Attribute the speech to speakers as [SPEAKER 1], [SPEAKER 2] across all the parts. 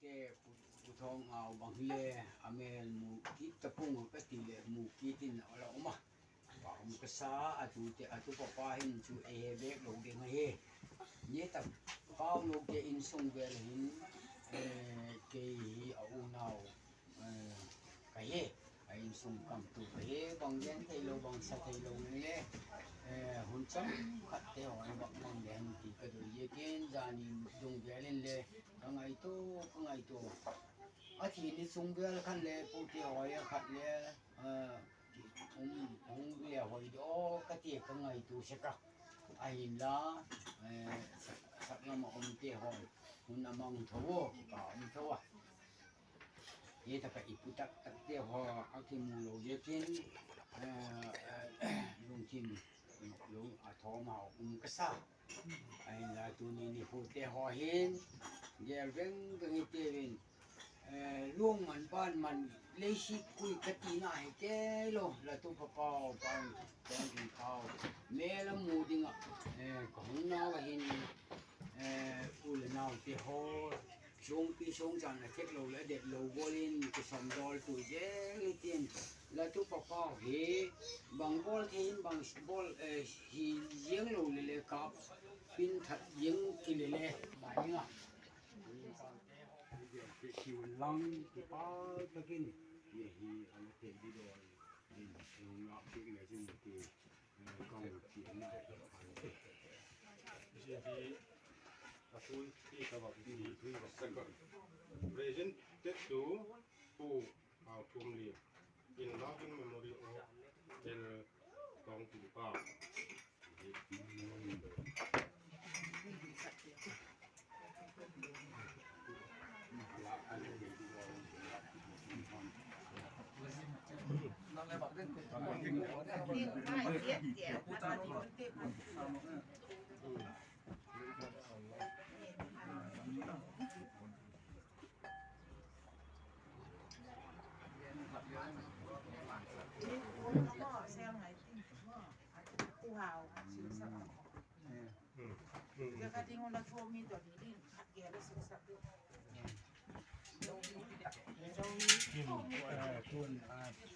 [SPEAKER 1] te pu thong au bang le amel mu ki tapung ka ti le mu ki tin ala oma ba mu ka sa atu te atu pa pa hin chu e be lo de ngai ye ta pau lo ke in sung vel hin ke hi au nau ka ye ai sung kam tu he bang yen thai lo bang sa thai lo le hun cham khat te hoi bang bang yen ti ka do ye ken jani dung velin le kangai to a thi ni sung vel khan le pu te hoi khat le le hoi do ka ti kangai tu se ka ai la sak na ma te hoi hun amang thawo ka thawa ye ta ka iputak tak te ho akim lo ye kin lung kim lung a thoma ka sa ai la tu ni pu te ho hin ye reng deng te win luông man ban man le si kui ka ti na he te lo la tu pa pao pan pan ki pao me la mu ding a ko na wa hin u le na te ho xuống pi xuống rằng là thiết lầu đã đẹp lầu vô lên cái sòng đôi tuổi dễ lấy tiền là tu bọc bao hế bằng bol thêm bằng bol thì giếng lầu lệ cọp pin thật giếng thì lệ bảy ngà thì lăng thì bao cái kia thì anh thấy đi rồi thì ngọc cái này trên thì con chuyện này
[SPEAKER 2] Akun ti kabak di tui basakar. Present tet tu pu au tum li in loving memory of el tong tu pa.
[SPEAKER 3] Dia kata tengok nak thua mi tu ni dia ada sesak tu.
[SPEAKER 1] tuôn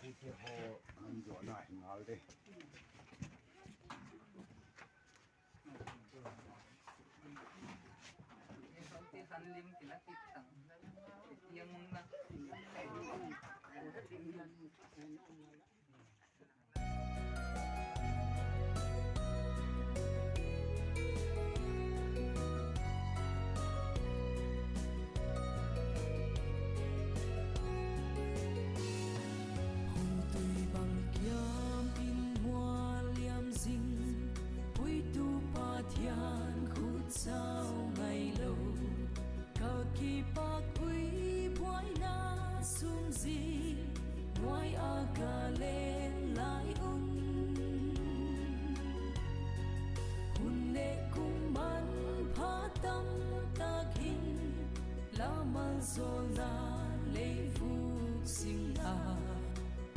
[SPEAKER 1] cái hồ mình chỗ này nói đi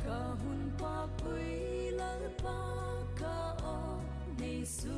[SPEAKER 4] Kahun pa kuy lalpa ka o ni su